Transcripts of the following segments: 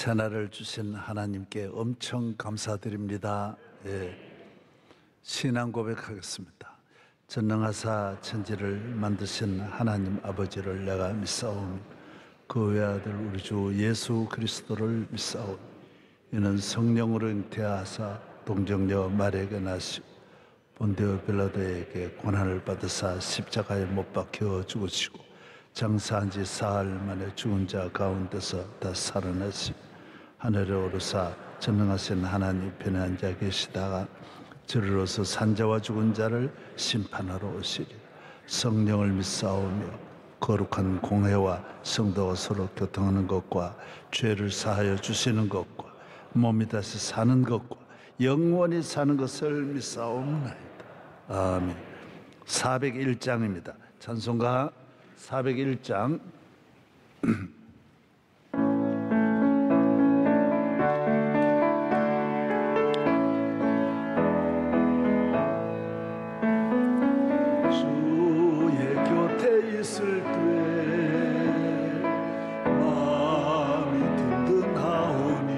새날을 주신 하나님께 엄청 감사드립니다. 신앙 고백하겠습니다. 전능하사 천지를 만드신 하나님 아버지를 내가 믿사오니 그 외아들 우리 주 예수 그리스도를 믿사오니 이는 성령으로 잉태하사 동정녀 마리아에게 나시고 본디오 빌라도에게 고난을 받으사 십자가에 못 박혀 죽으시고 장사한 지 사흘 만에 죽은 자 가운데서 다 살아나시고 하늘에 오르사 전능하신 하나님 편에 앉아 계시다가 저리로서 산자와 죽은 자를 심판하러 오시리. 성령을 믿사오며 거룩한 공회와 성도가 서로 교통하는 것과 죄를 사하여 주시는 것과 몸이 다시 사는 것과 영원히 사는 것을 믿사옵나이다. 아멘. 401장입니다. 찬송가 401장. 주의 곁에 있을 때 마음이 든든하오니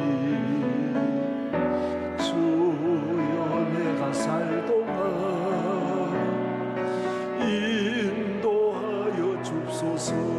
주여 내가 살동안 인도하여 줍소서.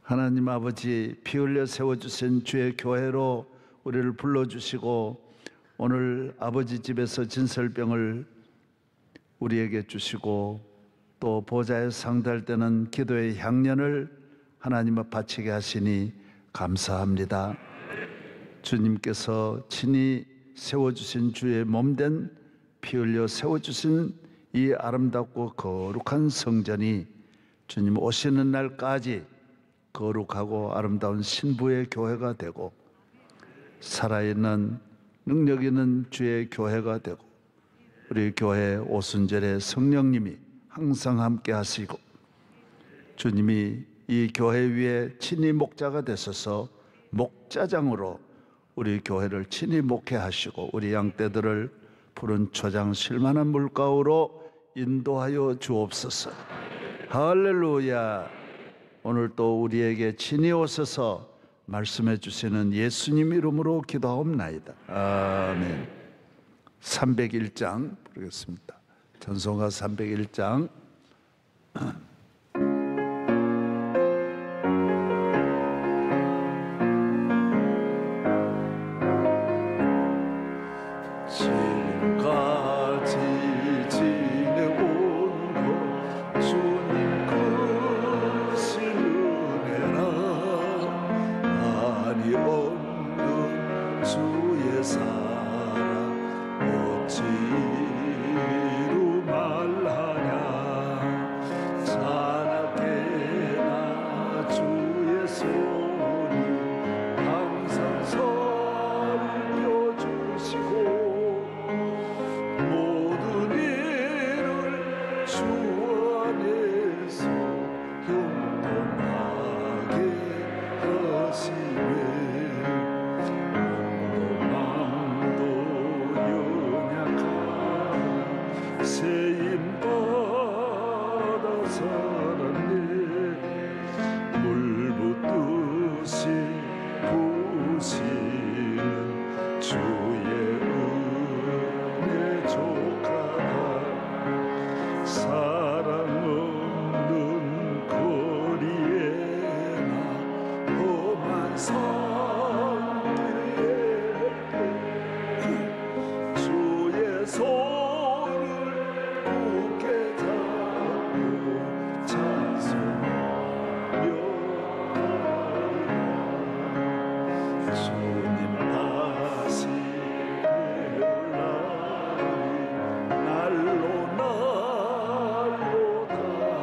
하나님 아버지, 피 흘려 세워주신 주의 교회로 우리를 불러주시고 오늘 아버지 집에서 진설병을 우리에게 주시고 또 보좌에 상달할 때는 기도의 향연을 하나님 앞 바치게 하시니 감사합니다. 주님께서 친히 세워주신 주의 몸된 피 흘려 세워주신 이 아름답고 거룩한 성전이 주님 오시는 날까지 거룩하고 아름다운 신부의 교회가 되고 살아있는 능력 있는 주의 교회가 되고 우리 교회 오순절에 성령님이 항상 함께 하시고 주님이 이 교회 위에 친히 목자가 되셔서 목자장으로 우리 교회를 친히 목회하시고 우리 양떼들을 푸른 초장 실만한 물가로 인도하여 주옵소서. 할렐루야. 오늘 또 우리에게 친히 오셔서 말씀해 주시는 예수님 이름으로 기도하옵나이다. 아멘. 301장 부르겠습니다. 찬송가 301장. 지금까지 지내온 것 주님 크신 은혜라 아니 없는 형통하게 하시네. 몸도 마음도 연약한 세임받아 살았네. 물 붓듯이 부시는 주의 은혜 족하다. 사랑 없는 거리에 나 험한 산길에 주의 손을 굳게 잡고 찬송하며 주님 다시 날로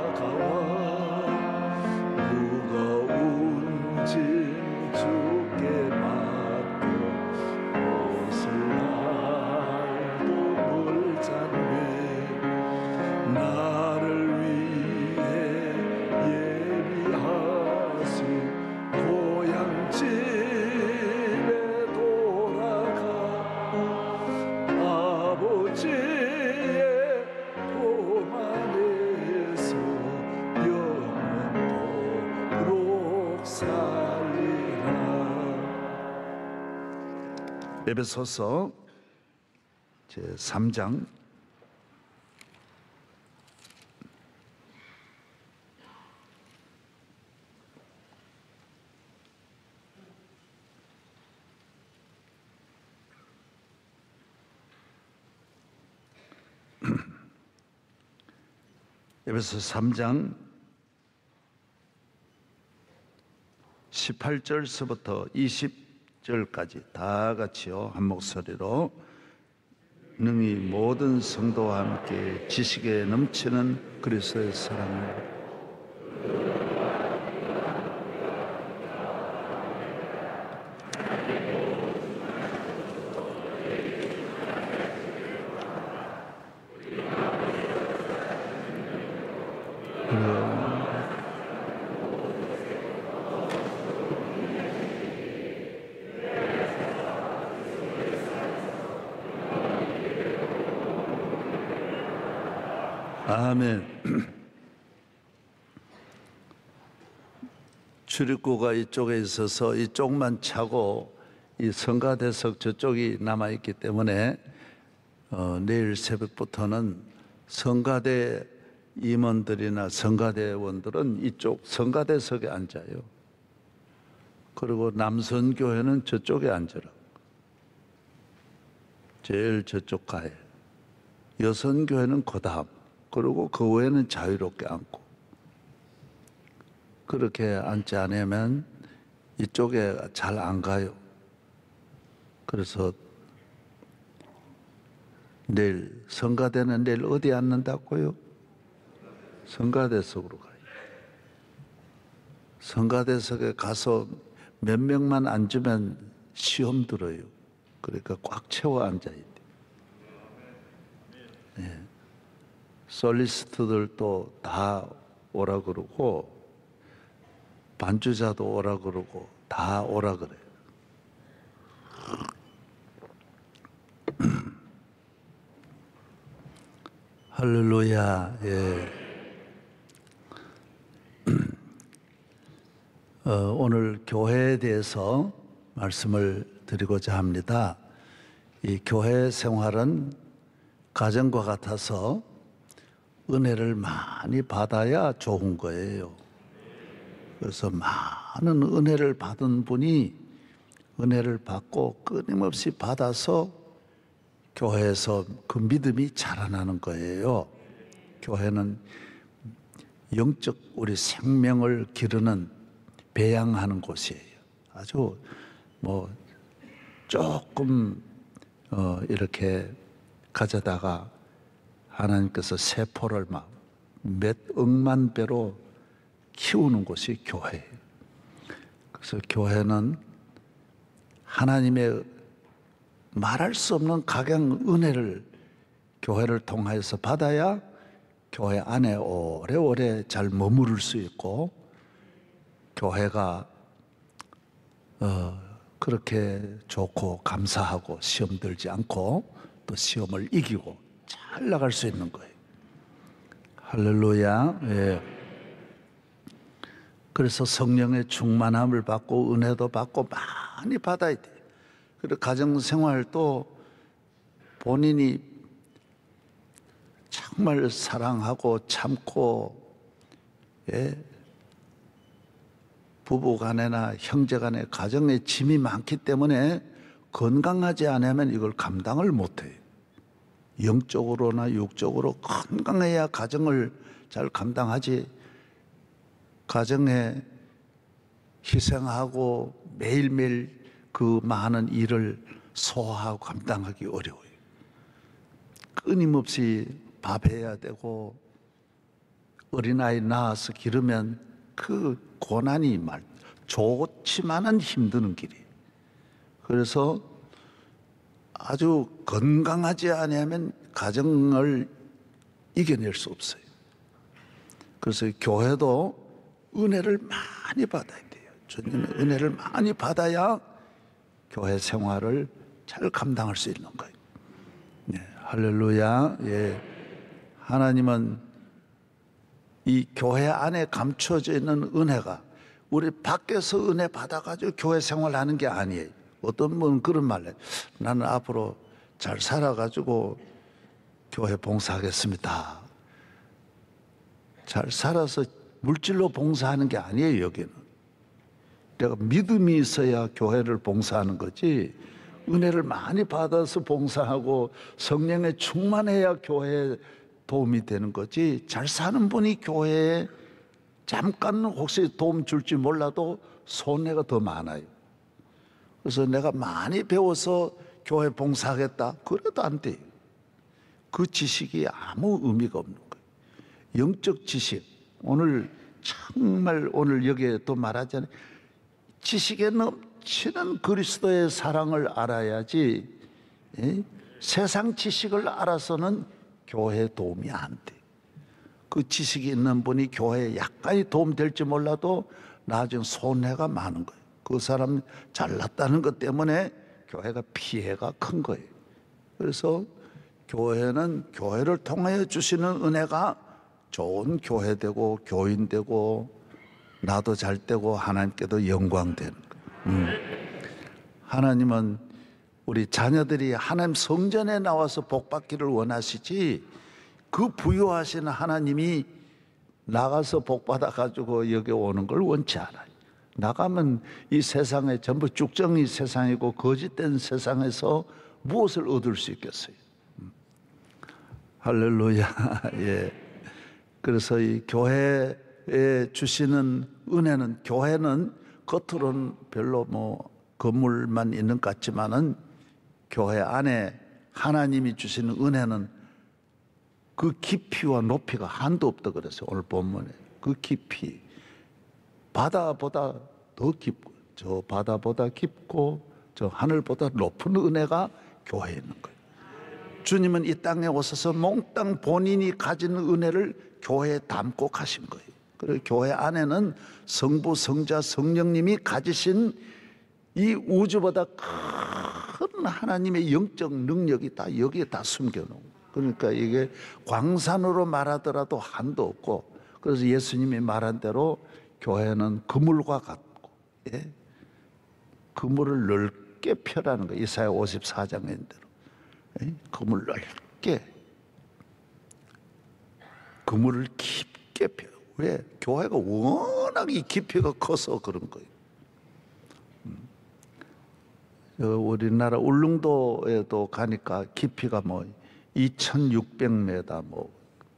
다가와 무거운 짐 주께 맡고 옷을 날도 물잔네. 나를 위해 예비하신 고향집에 돌아가 아버지의 품 안에서 영원토록 살리라. 에베소서 제3장 3장 18절서부터 20절까지 다 같이요, 한 목소리로. 능히 모든 성도와 함께 지식에 넘치는 그리스도의 사랑을 아멘. 출입구가 이쪽에 있어서 이쪽만 차고 이 성가대석 저쪽이 남아있기 때문에 내일 새벽부터는 성가대 임원들이나 성가대원들은 이쪽 성가대석에 앉아요. 그리고 남선교회는 저쪽에 앉으라. 제일 저쪽 가해. 여선교회는 그 다음. 그리고 그 외에는 자유롭게 앉고. 그렇게 앉지 않으면 이쪽에 잘 안 가요. 그래서 내일 성가대는 내일 어디 앉는다고요? 성가대석으로 가요. 성가대석에 가서 몇 명만 앉으면 시험 들어요. 그러니까 꽉 채워 앉아야 돼. 네. 솔리스트들도 다 오라 그러고 반주자도 오라 그러고 다 오라 그래요. 할렐루야. 예. 오늘 교회에 대해서 말씀을 드리고자 합니다. 이 교회 생활은 가정과 같아서 은혜를 많이 받아야 좋은 거예요. 그래서 많은 은혜를 받은 분이 은혜를 받고 끊임없이 받아서 교회에서 그 믿음이 자라나는 거예요. 교회는 영적 우리 생명을 기르는, 배양하는 곳이에요. 아주 조금 이렇게 가져다가 하나님께서 세포를 막 몇 억만 배로 키우는 곳이 교회예요. 그래서 교회는 하나님의 말할 수 없는 각양 은혜를 교회를 통하여서 받아야 교회 안에 오래오래 잘 머무를 수 있고, 교회가 그렇게 좋고 감사하고 시험 들지 않고 또 시험을 이기고 잘 나갈 수 있는 거예요. 할렐루야. 예. 그래서 성령의 충만함을 받고 은혜도 받고 많이 받아야 돼요. 그리고 가정생활도 본인이 정말 사랑하고 참고, 예, 부부간에나 형제간에 가정에 짐이 많기 때문에 건강하지 않으면 이걸 감당을 못해요. 영적으로나 육적으로 건강해야 가정을 잘 감당하지, 가정에 희생하고 매일매일 그 많은 일을 소화하고 감당하기 어려워요. 끊임없이 밥해야 되고 어린아이 낳아서 기르면 그 고난이 좋지만은 힘드는 길이에요. 그래서 아주 건강하지 않으면 가정을 이겨낼 수 없어요. 그래서 교회도 은혜를 많이 받아야 돼요. 주님의 은혜를 많이 받아야 교회 생활을 잘 감당할 수 있는 거예요. 네, 할렐루야. 예. 하나님은 이 교회 안에 감춰져 있는 은혜가 우리 밖에서 은혜 받아가지고 교회 생활하는 게 아니에요. 어떤 분은 그런 말을 해요. 나는 앞으로 잘 살아가지고 교회 봉사하겠습니다. 잘 살아서 물질로 봉사하는 게 아니에요. 여기는 내가 믿음이 있어야 교회를 봉사하는 거지, 은혜를 많이 받아서 봉사하고 성령에 충만해야 교회에 도움이 되는 거지, 잘 사는 분이 교회에 잠깐 혹시 도움 줄지 몰라도 손해가 더 많아요. 그래서 내가 많이 배워서 교회 봉사하겠다 그래도 안 돼요. 그 지식이 아무 의미가 없는 거예요. 영적 지식, 오늘 정말 오늘 여기에 또 말하잖아요. 지식에 넘치는 그리스도의 사랑을 알아야지, 예? 세상 지식을 알아서는 교회에 도움이 안 돼. 그 지식이 있는 분이 교회에 약간의 도움 될지 몰라도 나중에 손해가 많은 거예요. 그 사람 잘났다는 것 때문에 교회가 피해가 큰 거예요. 그래서 교회는 교회를 통하여 주시는 은혜가 좋은 교회 되고 교인 되고 나도 잘 되고 하나님께도 영광 되는 거예요. 하나님은 우리 자녀들이 하나님 성전에 나와서 복받기를 원하시지, 그 부유하신 하나님이 나가서 복받아 가지고 여기 오는 걸 원치 않아요. 나가면 이 세상에 전부 쭉정이 세상이고 거짓된 세상에서 무엇을 얻을 수 있겠어요? 할렐루야. 예. 그래서 이 교회에 주시는 은혜는, 교회는 겉으로는 별로 뭐 건물만 있는 것 같지만은 교회 안에 하나님이 주시는 은혜는 그 깊이와 높이가 한도 없다 그랬어요. 오늘 본문에 그 깊이, 바다보다 더 깊고 저 바다보다 깊고 저 하늘보다 높은 은혜가 교회에 있는 거예요. 주님은 이 땅에 오셔서 몽땅 본인이 가진 은혜를 교회에 담고 가신 거예요. 그리고 교회 안에는 성부, 성자, 성령님이 가지신 이 우주보다 큰 하나님의 영적 능력이 다 여기에 다 숨겨놓은 거예요. 그러니까 이게 광산으로 말하더라도 한도 없고, 그래서 예수님이 말한 대로 교회는 그물과 같고, 예? 그물을 넓게 펴라는 거예요. 이사야 54장에 있는 대로, 예? 그물 넓게, 그물을 깊게 펴. 왜? 교회가 워낙 이 깊이가 커서 그런 거예요. 우리나라 울릉도에도 가니까 깊이가 뭐 2,600m 뭐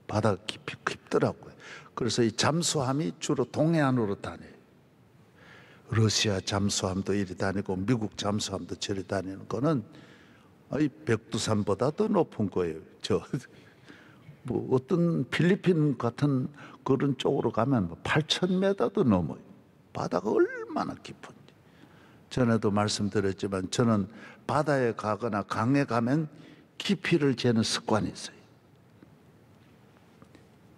바다 깊이 깊더라고요. 그래서 이 잠수함이 주로 동해안으로 다녀요. 러시아 잠수함도 이리 다니고 미국 잠수함도 저리 다니는 거는 이 백두산보다 더 높은 거예요. 뭐 어떤 필리핀 같은 그런 쪽으로 가면 뭐 8,000m도 넘어요. 바다가 얼마나 깊은지. 전에도 말씀드렸지만 저는 바다에 가거나 강에 가면 깊이를 재는 습관이 있어요.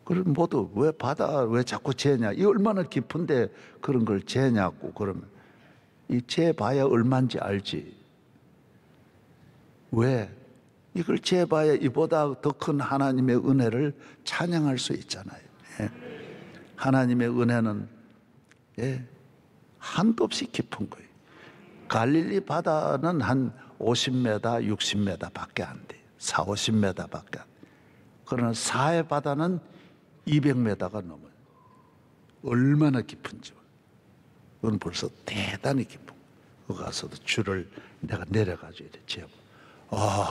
그럼 모두 왜 바다 왜 자꾸 재냐? 이 얼마나 깊은데 그런 걸 재냐고. 그러면 이 재봐야 얼마인지 알지. 왜? 이걸 재봐야 이보다 더 큰 하나님의 은혜를 찬양할 수 있잖아요. 예. 하나님의 은혜는 한도 없이 깊은 거예요. 갈릴리 바다는 한 50m, 60m 밖에 안 돼요. 4, 50m 밖에 안 돼요. 그러나 사해 바다는 200m가 넘어요. 얼마나 깊은지. 그건 벌써 대단히 깊은 거예요. 거기 가서도 줄을 내가 내려가지고 이렇게 재고.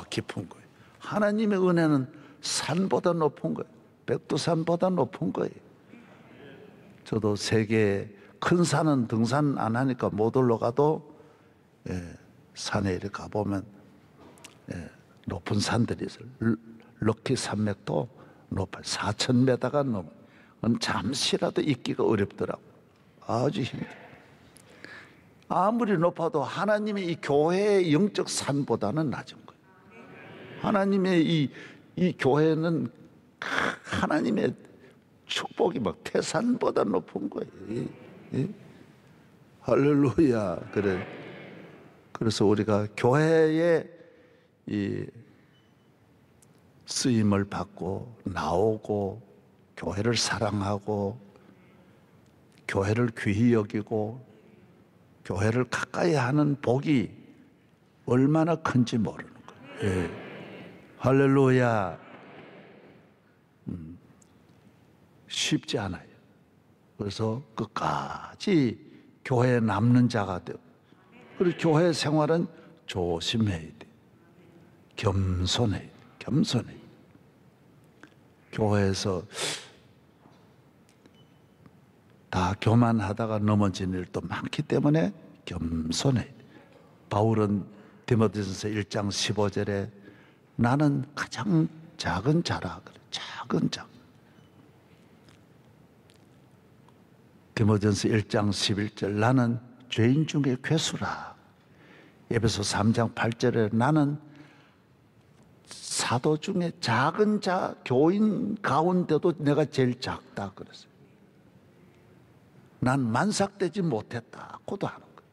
깊은 거예요. 하나님의 은혜는 산보다 높은 거예요. 백두산보다 높은 거예요. 저도 세계 큰 산은 등산 안 하니까 못 올라가도 산에 이렇게 가보면 높은 산들이 있어요. 럭키 산맥도 높아요. 4,000m가 넘어요. 잠시라도 있기가 어렵더라고. 아주 힘들어요. 아무리 높아도 하나님의 이 교회의 영적 산보다는 낮은 거예요. 하나님의 이 교회는 하나님의 축복이 막 태산보다 높은 거예요. 할렐루야. 그래서 우리가 교회의 이 쓰임을 받고 나오고 교회를 사랑하고 교회를 귀히 여기고 교회를 가까이 하는 복이 얼마나 큰지 모르는 거예요. 할렐루야. 쉽지 않아요. 그래서 끝까지 교회에 남는 자가 되고, 그리고 교회 생활은 조심해야 돼. 겸손해야 돼. 겸손해야 돼. 교회에서 다 교만하다가 넘어진 일도 많기 때문에 겸손해야 돼. 바울은 디모데전서 1장 15절에 나는 가장 작은 자라 그래. 작은 자. 디모데전서 1장 11절 나는 죄인 중에 괴수라. 에베소 3장 8절에 나는 사도 중에 작은 자, 교인 가운데도 내가 제일 작다 그랬어요. 난 만삭되지 못했다고도 하는 거예요.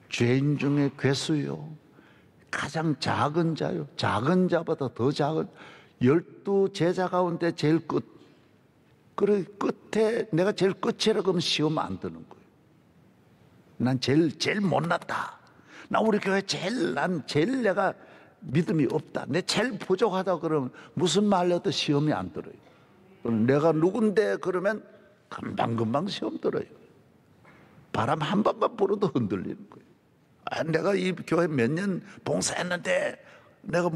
죄인 중에 괴수요, 가장 작은 자요, 작은 자보다 더 작은 12 제자 가운데 제일 끝. 그래 끝에 내가 제일 끝이라고 하면 시험 안 드는 거예요. 난 제일 못났다. 나 우리 교회 난 제일 내가 믿음이 없다. 내 제일 부족하다 그러면 무슨 말려도 시험이 안 들어요. 내가 누군데 그러면 금방금방 시험 들어요. 바람 한 번만 불어도 흔들리는 거예요. 내가 이 교회 몇 년 봉사했는데 내가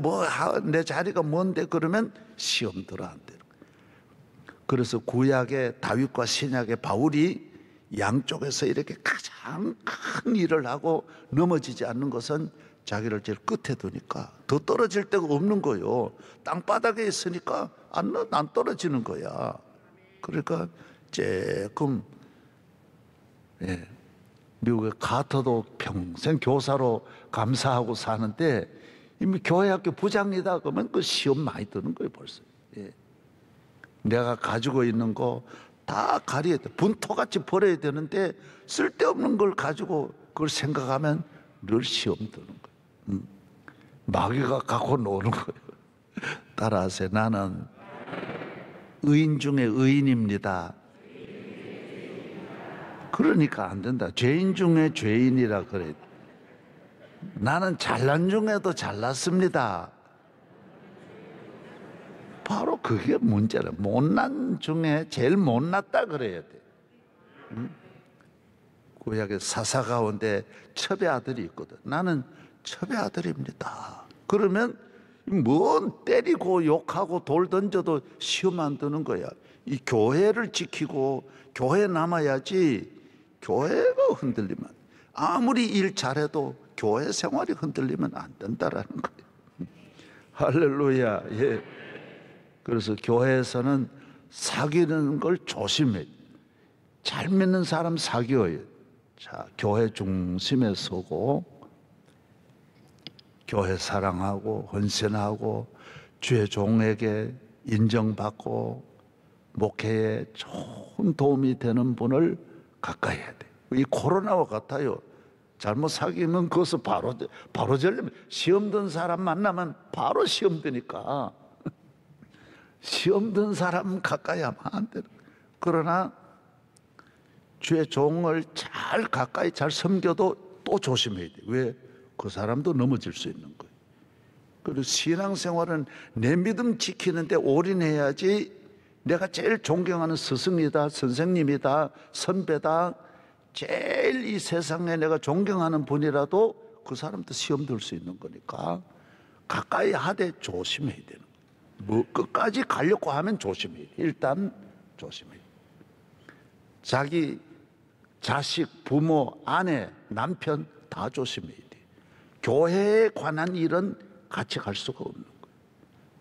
내 자리가 뭔데 그러면 시험 들어 안 되는 거예요. 그래서 구약의 다윗과 신약의 바울이 양쪽에서 이렇게 가장 큰 일을 하고 넘어지지 않는 것은 자기를 제일 끝에 두니까 더 떨어질 데가 없는 거예요. 땅바닥에 있으니까 안 떨어지는 거야. 그러니까 조금 미국의 카터도 평생 교사로 감사하고 사는데 이미 교회학교 부장이다 그러면 그 시험 많이 드는 거예요 벌써. 내가 가지고 있는 거 다 가려야 돼. 분토같이 버려야 되는데 쓸데없는 걸 가지고 그걸 생각하면 늘 시험 드는 거예요. 마귀가 갖고 노는 거예요. 따라하세요. 나는 의인 중에 의인입니다. 그러니까 안 된다. 죄인 중에 죄인이라 그래. 나는 잘난 중에도 잘났습니다. 바로 그게 문제라. 못난 중에 제일 못났다 그래야 돼. 구약의 사사 가운데 첩의 아들이 있거든. 나는 첩의 아들입니다. 그러면 뭐 때리고 욕하고 돌 던져도 시험 안 드는 거야. 이 교회를 지키고 교회에 남아야지. 교회가 흔들리면, 아무리 일 잘해도 교회 생활이 흔들리면 안 된다라는 거예요. 할렐루야. 예. 그래서 교회에서는 사귀는 걸 조심해. 잘 믿는 사람 사귀어요. 자, 교회 중심에 서고 교회 사랑하고 헌신하고 주의 종에게 인정받고 목회에 좋은 도움이 되는 분을 가까이 해야 돼. 이 코로나와 같아요. 잘못 사귀면 그것을 바로 절려면 시험 든 사람 만나면 바로 시험 드니까 시험 든 사람 가까이 하면 안 되는 거예요. 그러나 주의 종을 잘 가까이 잘 섬겨도 또 조심해야 돼. 왜? 그 사람도 넘어질 수 있는 거예요. 그리고 신앙생활은 내 믿음 지키는데 올인해야지. 내가 제일 존경하는 스승이다, 선생님이다, 선배다, 제일 이 세상에 내가 존경하는 분이라도 그 사람도 시험 들 수 있는 거니까 가까이 하되 조심해야 되는 거예요. 뭐 끝까지 가려고 하면 조심해야 돼. 일단 조심해야 돼. 자기 자식, 부모, 아내, 남편 다 조심해야 돼. 교회에 관한 일은 같이 갈 수가 없는 거예요.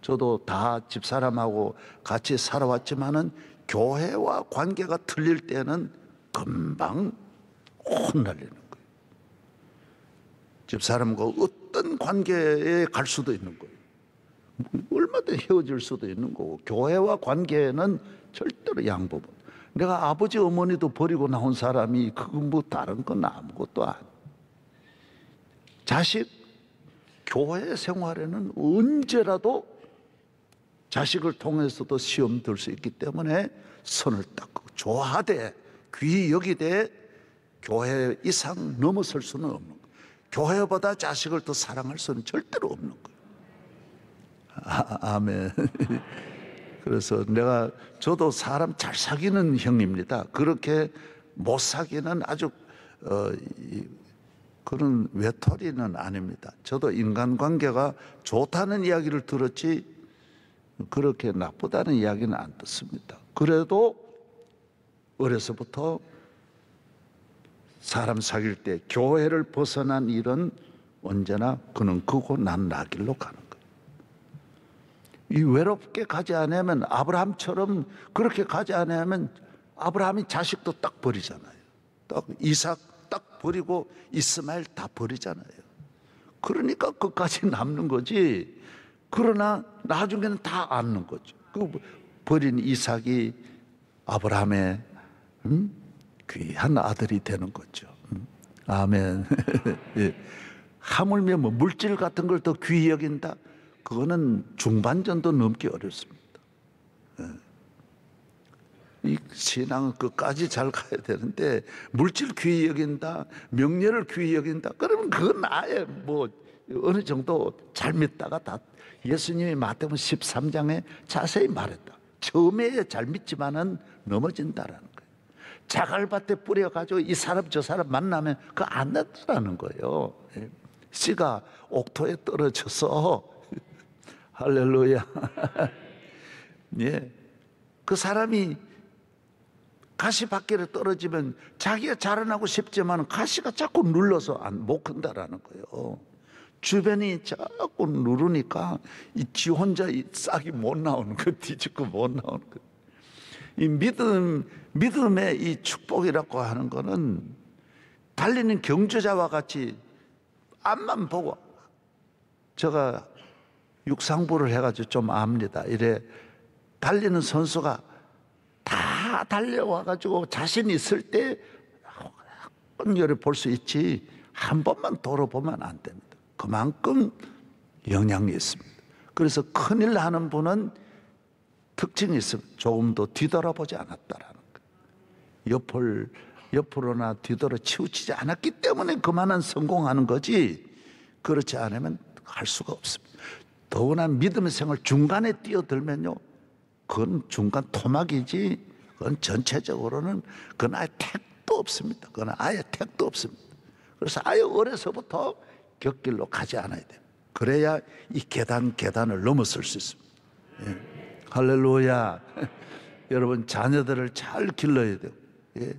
저도 다 집사람하고 같이 살아왔지만은 교회와 관계가 틀릴 때는 금방 혼날리는 거예요. 집사람과 어떤 관계에 갈 수도 있는 거예요. 얼마든지 헤어질 수도 있는 거고, 교회와 관계는 절대로 양보 못. 내가 아버지 어머니도 버리고 나온 사람이 그건 뭐 다른 건 아무것도 아니에요. 자식 교회 생활에는 언제라도 자식을 통해서도 시험 들 수 있기 때문에 선을 닦고 좋아하되 귀히 여기되 교회 이상 넘어설 수는 없는 거예요. 교회보다 자식을 더 사랑할 수는 절대로 없는 거예요. 아멘. 그래서 저도 사람 잘 사귀는 형입니다. 그렇게 못 사귀는 아주 그런 외톨이는 아닙니다. 저도 인간관계가 좋다는 이야기를 들었지 그렇게 나쁘다는 이야기는 안 듣습니다. 그래도 어려서부터 사람 사귈 때 교회를 벗어난 일은 언제나 그는 그고 난 나 길로 가는 거예요. 이 외롭게 가지 않으면 아브라함처럼 그렇게 가지 않으면 아브라함이 자식도 딱 버리잖아요. 딱 이삭 딱 버리고 이스마엘 다 버리잖아요. 그러니까 끝까지 남는 거지. 그러나 나중에는 다 않는 거죠. 그 버린 이삭이 아브라함의 귀한 아들이 되는 거죠. 아멘. 예. 하물며 뭐 물질 같은 걸 더 귀히 여긴다. 그거는 중반전도 넘기 어렵습니다. 예. 이 신앙은 끝까지 잘 가야 되는데 물질 귀히 여긴다, 명예를 귀히 여긴다. 그러면 그건 아예 뭐 어느 정도 잘 믿다가 다 예수님이 마태복음 13장에 자세히 말했다. 처음에 잘 믿지만은 넘어진다라는 거예요. 자갈밭에 뿌려가지고 이 사람 저 사람 만나면 그거 안 된다라는 거예요. 씨가 옥토에 떨어져서 할렐루야. 예, 그 사람이 가시밭길에 떨어지면 자기가 자라나고 싶지만 가시가 자꾸 눌러서 못 큰다라는 거예요. 주변이 자꾸 누르니까 지 혼자 싹이 못 나오는 거, 뒤집고 못 나오는 거. 이 믿음의 이 축복이라고 하는 거는 달리는 경주자와 같이 앞만 보고, 제가 육상부를 해가지고 좀 압니다. 이래 달리는 선수가 다 달려와가지고 자신 있을 때 열을 볼 수 있지 한 번만 돌아보면 안 됩니다. 그만큼 영향이 있습니다. 그래서 큰일 나는 분은 특징이 있습니다. 조금 더 뒤돌아보지 않았다라는 거예요. 옆으로나 뒤돌아 치우치지 않았기 때문에 그만한 성공하는 거지, 그렇지 않으면 할 수가 없습니다. 더구나 믿음의 생활 중간에 뛰어들면요, 그건 중간 토막이지, 그건 전체적으로는 그건 아예 택도 없습니다. 그건 아예 택도 없습니다. 그래서 아예 어려서부터 곁길로 가지 않아야 돼요. 그래야 이 계단을 넘어설 수 있습니다. 예. 할렐루야. 여러분, 자녀들을 잘 길러야 돼요. 예.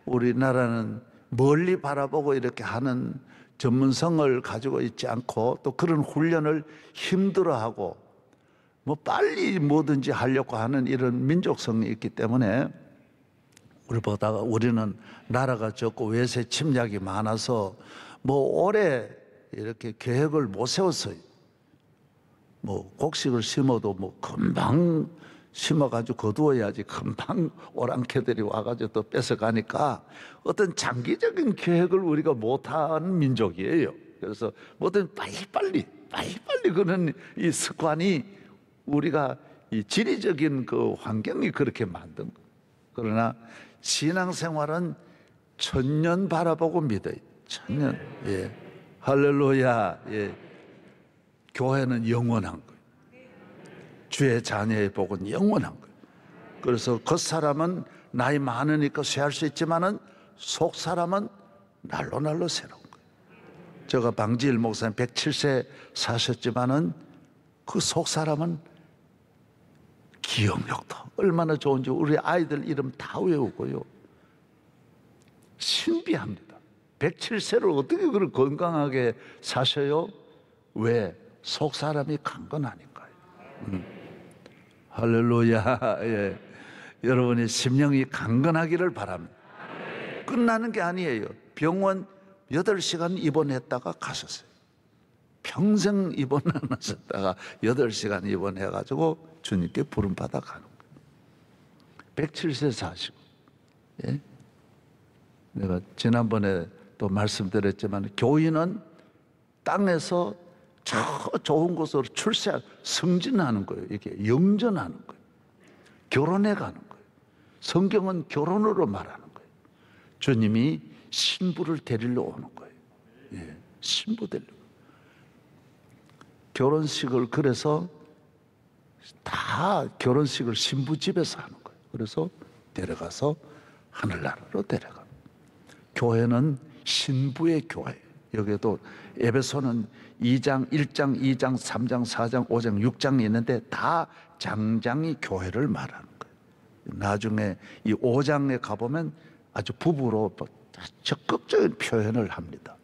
우리나라는 멀리 바라보고 이렇게 하는 전문성을 가지고 있지 않고 또 그런 훈련을 힘들어하고 뭐 빨리 뭐든지 하려고 하는 이런 민족성이 있기 때문에 우리는 나라가 적고 외세 침략이 많아서 뭐 오래 이렇게 계획을 못 세웠어요. 뭐 곡식을 심어도 뭐 금방 심어가지고 거두어야지 금방 오랑캐들이 와가지고 또 뺏어가니까 어떤 장기적인 계획을 우리가 못하는 민족이에요. 그래서 뭐든 빨리빨리 그런 이 습관이 우리가 이 지리적인 그 환경이 그렇게 만든 거예요. 그러나 신앙생활은 천년 바라보고 믿어요. 천년. 예. 할렐루야. 예. 교회는 영원한 거예요. 주의 자녀의 복은 영원한 거예요. 그래서 겉사람은 나이 많으니까 쇠할 수 있지만은 속사람은 날로 새로운 거예요. 제가 방지일 목사님 107세 사셨지만은 그 속사람은 기억력도 얼마나 좋은지 우리 아이들 이름 다 외우고요. 신비합니다. 107세를 어떻게 그렇게 건강하게 사셔요? 왜? 속사람이 강건하니까요. 할렐루야. 예. 여러분의 심령이 강건하기를 바랍니다. 끝나는 게 아니에요. 병원 8시간 입원했다가 가셨어요. 평생 입원 안 하셨다가 8시간 입원해가지고 주님께 부름받아 가는 거예요. 107세 사시고. 예? 내가 지난번에 또 말씀드렸지만 교인은 땅에서 저 좋은 곳으로 승진하는 거예요. 이게 영전하는 거예요. 결혼해 가는 거예요. 성경은 결혼으로 말하는 거예요. 주님이 신부를 데리러 오는 거예요. 예, 신부 데리러. 결혼식을 그래서 다 결혼식을 신부 집에서 하는 거예요. 그래서 데려가서 하늘나라로 데려가. 교회는 신부의 교회. 여기에도 에베소는 2장, 1장, 2장, 3장, 4장, 5장, 6장이 있는데 다 장장이 교회를 말하는 거예요. 나중에 이 5장에 가보면 아주 부부로 적극적인 표현을 합니다.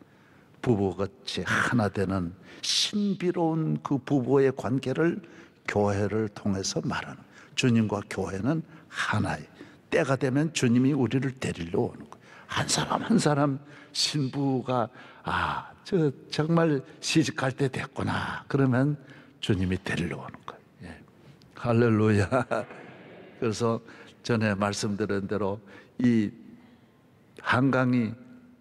부부같이 하나 되는 신비로운 그 부부의 관계를 교회를 통해서 말하는 거예요. 주님과 교회는 하나예요. 때가 되면 주님이 우리를 데리러 오는 거예요. 한 사람 한 사람 신부가 저 정말 시집갈 때 됐구나. 그러면 주님이 데리러 오는 거예요. 예. 할렐루야. 그래서 전에 말씀드린 대로 이 한강이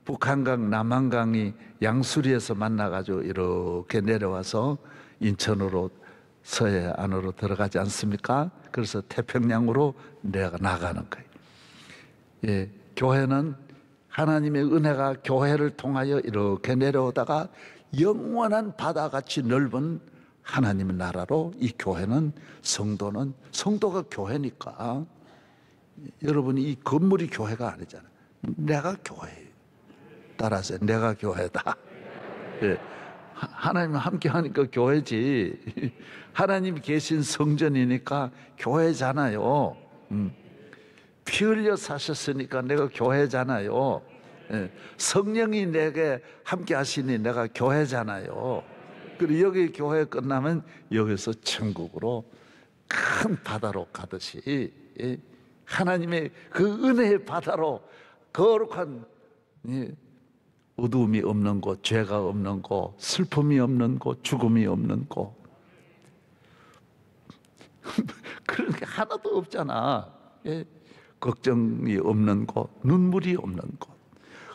북한강, 남한강이 양수리에서 만나가지고 이렇게 내려와서 인천으로 서해 안으로 들어가지 않습니까? 그래서 태평양으로 나가는 거예요. 예, 교회는 하나님의 은혜가 교회를 통하여 이렇게 내려오다가 영원한 바다같이 넓은 하나님의 나라로 이 교회는 성도가 교회니까 여러분이 이 건물이 교회가 아니잖아요. 내가 교회예요. 따라서 내가 교회다. 예. 하나님 함께 하니까 교회지. 하나님이 계신 성전이니까 교회잖아요. 피 흘려 사셨으니까 내가 교회잖아요. 예. 성령이 내게 함께 하시니 내가 교회잖아요. 그리고 여기 교회 끝나면 여기서 천국으로 큰 바다로 가듯이 하나님의 그 은혜의 바다로 거룩한 어두움이 없는 곳, 죄가 없는 곳, 슬픔이 없는 곳, 죽음이 없는 곳 그런 게 하나도 없잖아. 걱정이 없는 곳, 눈물이 없는 곳,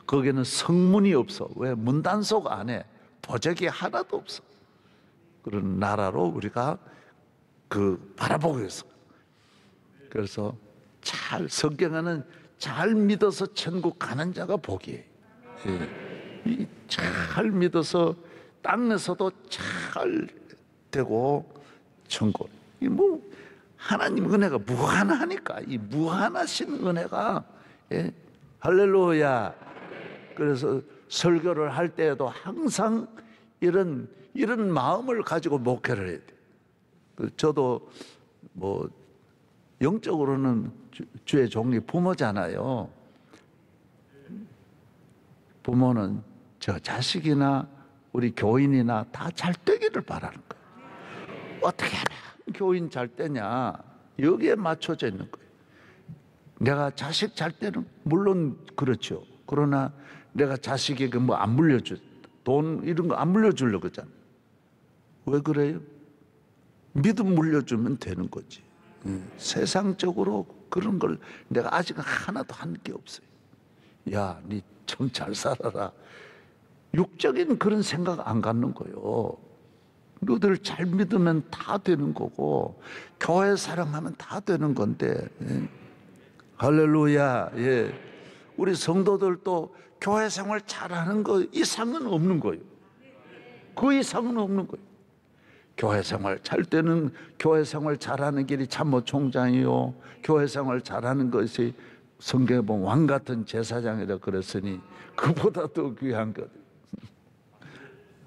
거기는 성문이 없어. 왜? 문단속 안에 도적이 하나도 없어. 그런 나라로 우리가 바라보고 있어. 그래서 성경에는 잘 믿어서 천국 가는 자가 복이에요. 잘 믿어서 땅에서도 잘 되고 천국. 하나님 은혜가 무한하니까 이 무한하신 은혜가 할렐루야. 그래서 설교를 할 때에도 항상 이런 마음을 가지고 목회를 해야 돼. 저도 영적으로는 주의 종이 부모잖아요. 부모는 저 자식이나 우리 교인이나 다 잘 되기를 바라는 거예요. 어떻게 하면 교인 잘 되냐? 여기에 맞춰져 있는 거예요. 내가 자식 잘 때는 물론 그렇죠. 그러나 내가 자식에게 안 물려줘. 돈 이런 거 안 물려주려고 그러잖아. 왜 그래요? 믿음 물려주면 되는 거지. 세상적으로 그런 걸 내가 아직 하나도 한 게 없어요. 야, 니 좀 잘 살아라. 육적인 그런 생각 안 갖는 거요. 너들 잘 믿으면 다 되는 거고, 교회 사랑하면 다 되는 건데. 할렐루야. 예. 우리 성도들도 교회 생활 잘하는 거 이상은 없는 거예요. 그 이상은 없는 거예요. 교회 생활 잘 때는 교회 생활 잘하는 길이 참모총장이요, 교회 생활 잘하는 것이 성경에 보면 왕 같은 제사장이라 그랬으니 그보다 더 귀한 것.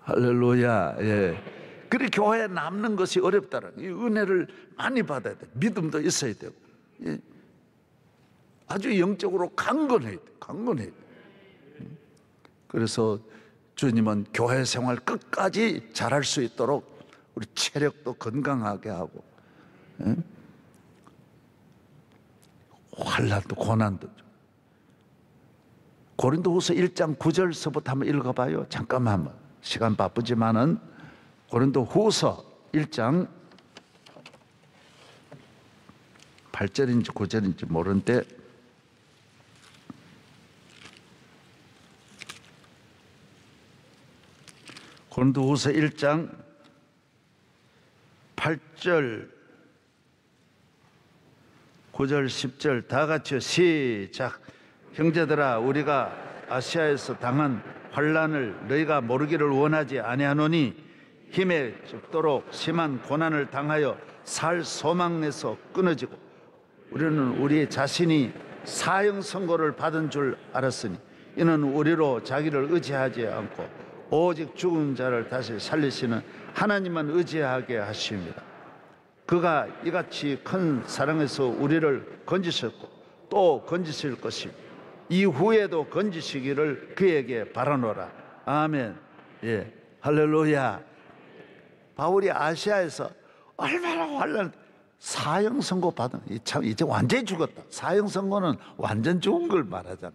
할렐루야. 예. 그래 교회에 남는 것이 어렵다는 이 은혜를 많이 받아야 돼. 믿음도 있어야 되고. 예. 아주 영적으로 강건해야 돼. 강건해야 돼. 그래서 주님은 교회 생활 끝까지 잘할 수 있도록 우리 체력도 건강하게 하고, 예? 환난도 고난도. 고린도후서 1장 9절서부터 한번 읽어봐요. 잠깐만 한번. 시간 바쁘지만은 고린도후서 1장 8절인지 9절인지 모르는데 고린도후서 1장 8절 9절 10절 다 같이요. 시작. 형제들아, 우리가 아시아에서 당한 환난을 너희가 모르기를 원하지 아니하노니 힘에 죽도록 심한 고난을 당하여 살 소망에서 끊어지고 우리는 우리 자신이 사형 선고를 받은 줄 알았으니 이는 우리로 자기를 의지하지 않고 오직 죽은 자를 다시 살리시는 하나님만 의지하게 하십니다. 그가 이같이 큰 사랑에서 우리를 건지셨고 또 건지실 것이 이후에도 건지시기를 그에게 바라노라. 아멘. 예, 할렐루야. 바울이 아시아에서 얼마나 환난, 사형 선고 받은, 참 이제 완전히 죽었다. 사형 선고는 완전 죽은 걸 말하잖아.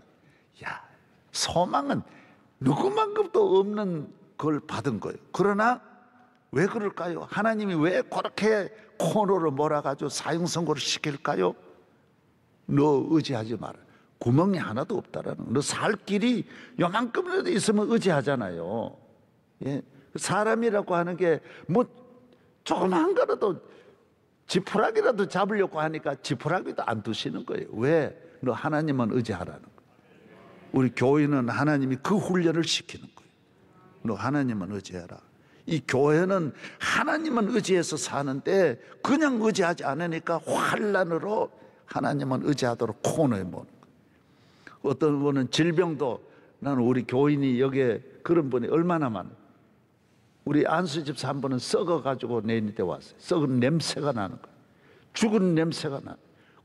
야, 소망은 누구만큼도 없는 걸 받은 거예요. 그러나 왜 그럴까요? 하나님이 왜 그렇게 코너로 몰아가지고 사형 선고를 시킬까요? 너 의지하지 마라. 구멍이 하나도 없다라는 거. 너 살 길이 요만큼이라도 있으면 의지하잖아요. 예? 사람이라고 하는 게 뭐 조그만 거라도 지푸라기라도 잡으려고 하니까 지푸라기도 안 두시는 거예요. 왜? 너 하나님만 의지하라는 거예요. 우리 교인은 하나님이 그 훈련을 시키는 거예요. 너 하나님만 의지해라. 이 교회는 하나님만 의지해서 사는데 그냥 의지하지 않으니까 환난으로 하나님만 의지하도록 코너에 모는 거예요. 어떤 분은 질병도, 나는 우리 교인이 여기에 그런 분이 얼마나 많아요. 우리 안수집사 한 분은 썩어가지고 내일때 왔어요. 썩은 냄새가 나는 거예요. 죽은 냄새가 나요.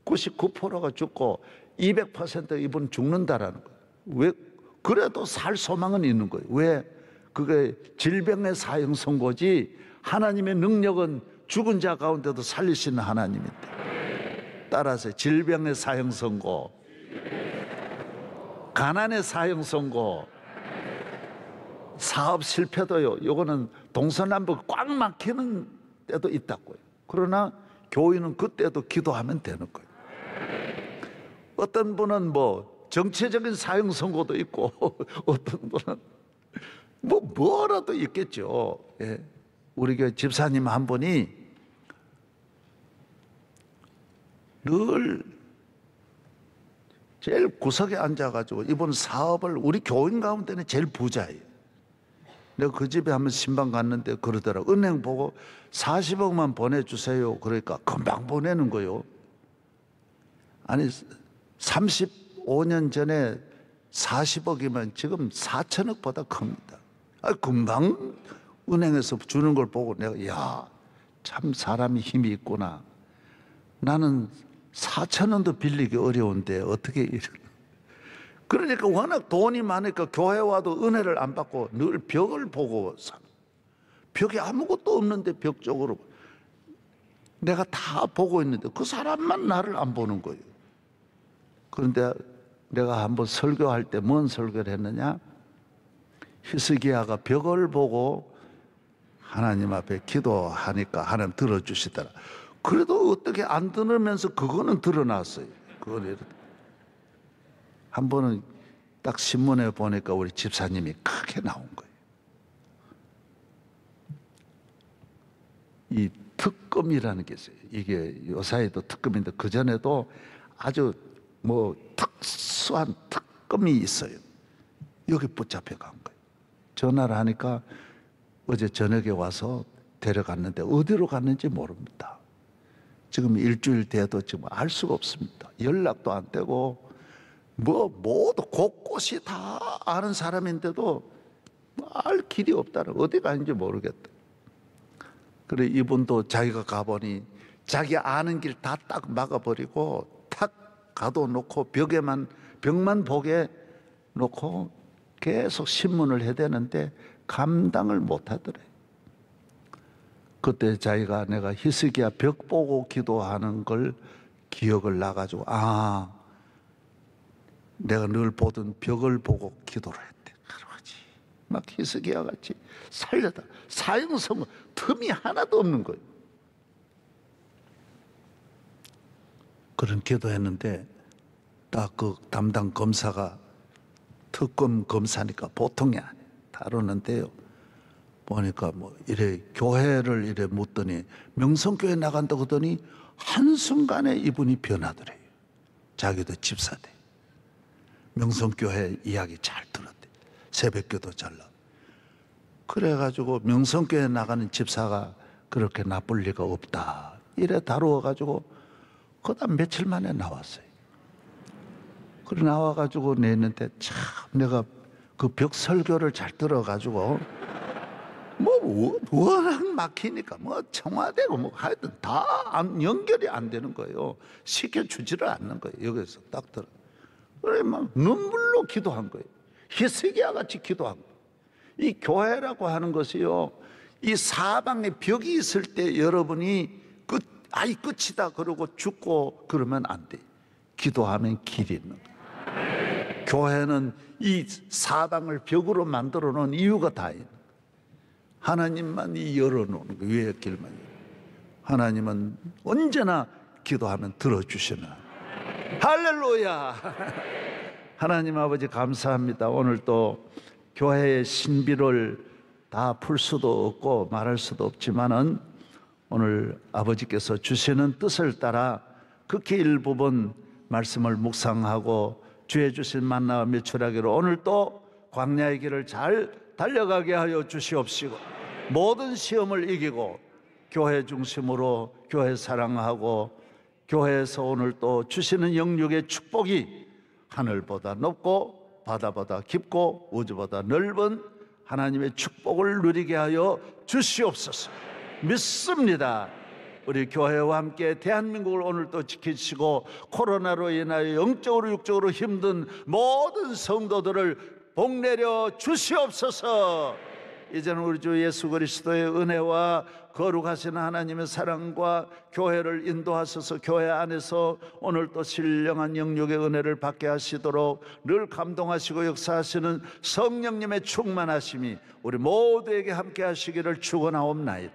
99%가 죽고 200% 이분 죽는다라는 거예요. 왜? 그래도 살 소망은 있는 거예요. 왜? 그게 질병의 사형 선고지 하나님의 능력은 죽은 자 가운데도 살리시는 하나님인데. 따라서 질병의 사형 선고, 가난의 사형 선고, 사업 실패도요. 요거는 동서남북 꽉 막히는 때도 있다고요. 그러나 교인은 그때도 기도하면 되는 거예요. 어떤 분은 뭐 정치적인 사형 선고도 있고 어떤 분은 뭐라도 있겠죠. 예. 우리 교회 집사님 한 분이 늘 제일 구석에 앉아가지고 이번 사업을, 우리 교인 가운데는 제일 부자예요. 내가 그 집에 한번 신방 갔는데 그러더라고. 은행 보고 40억만 보내주세요. 그러니까 금방 보내는 거요. 아니 35년 전에 40억이면 지금 4천억보다 큽니다. 금방 은행에서 주는 걸 보고 내가, 야, 참 사람이 힘이 있구나. 나는 4천원도 빌리기 어려운데 어떻게 이런. 그러니까 워낙 돈이 많으니까 교회 와도 은혜를 안 받고 늘 벽을 보고 삽니다. 벽에 아무것도 없는데 벽 쪽으로 내가 다 보고 있는데 그 사람만 나를 안 보는 거예요. 그런데 내가 한번 설교할 때 뭔 설교를 했느냐? 히스기야가 벽을 보고 하나님 앞에 기도하니까 하나님 들어주시더라. 그래도 어떻게 안 들으면서 그거는 드러났어요. 그걸 한 번은 딱 신문에 보니까 우리 집사님이 크게 나온 거예요. 이 특검이라는 게 있어요. 이게 요사이도 특검인데 그전에도 아주 뭐 특수한 특검이 있어요. 여기 붙잡혀 간 거예요. 전화를 하니까 어제 저녁에 와서 데려갔는데 어디로 갔는지 모릅니다. 지금 일주일 돼도 지금 알 수가 없습니다. 연락도 안 되고 뭐 모두 곳곳이 다 아는 사람인데도 알 길이 없다는, 어디 가는지 모르겠다. 그래 이분도 자기가 가보니 자기 아는 길 다 딱 막아버리고 탁 가둬놓고 벽만 보게 놓고 계속 신문을 해대는데 감당을 못하더래. 그때 자기가 내가 히스기야 벽 보고 기도하는 걸 기억을 나가지고 내가 늘 보던 벽을 보고 기도를 했대. 그러지. 막 히스기야 같이 살려다 사형선고 틈이 하나도 없는 거예요. 그런 기도했는데 딱 그 담당 검사가 특검 검사니까 보통이 아니에요. 다루는데요. 보니까 뭐 이래 교회를 이래 묻더니 명성교회 나간다고 하더니 한순간에 이분이 변하더래요. 자기도 집사대. 명성교회 이야기 잘 들었대. 새벽기도 잘 나. 그래가지고 명성교회 나가는 집사가 그렇게 나쁠 리가 없다. 이래 다루어가지고 그다음 며칠 만에 나왔어요. 그래 나와가지고 냈는데 참 내가 그 벽 설교를 잘 들어가지고 워낙 막히니까 청와대고 하여튼 다 연결이 안 되는 거예요. 시켜주지를 않는 거예요. 여기서 딱 들어. 그래 막 눈물로 기도한 거예요. 히스기야 같이 기도한 거예요. 이 교회라고 하는 것이요, 이 사방에 벽이 있을 때 여러분이 끝이다 그러고 죽고 그러면 안 돼. 기도하면 길이 있는 거예요. 교회는 이 사방을 벽으로 만들어 놓은 이유가 다 있는 거예요. 하나님만 열어놓는 거예요. 위에 길만. 하나님은 언제나 기도하면 들어주시는. 할렐루야. 하나님 아버지 감사합니다. 오늘 또 교회의 신비를 다 풀 수도 없고 말할 수도 없지만은 오늘 아버지께서 주시는 뜻을 따라 극히 일부분 말씀을 묵상하고 주의 주신 만나와 밀출하기로 오늘 또 광야의 길을 잘 달려가게 하여 주시옵시고 모든 시험을 이기고 교회 중심으로 교회 사랑하고 교회에서 오늘 또 주시는 영육의 축복이 하늘보다 높고 바다보다 깊고 우주보다 넓은 하나님의 축복을 누리게 하여 주시옵소서. 믿습니다. 우리 교회와 함께 대한민국을 오늘 또 지키시고 코로나로 인하여 영적으로 육적으로 힘든 모든 성도들을 복내려 주시옵소서. 이제는 우리 주 예수 그리스도의 은혜와 거룩하신 하나님의 사랑과 교회를 인도하셔서 교회 안에서 오늘 또 신령한 영육의 은혜를 받게 하시도록 늘 감동하시고 역사하시는 성령님의 충만하심이 우리 모두에게 함께 하시기를 축원하옵나이다.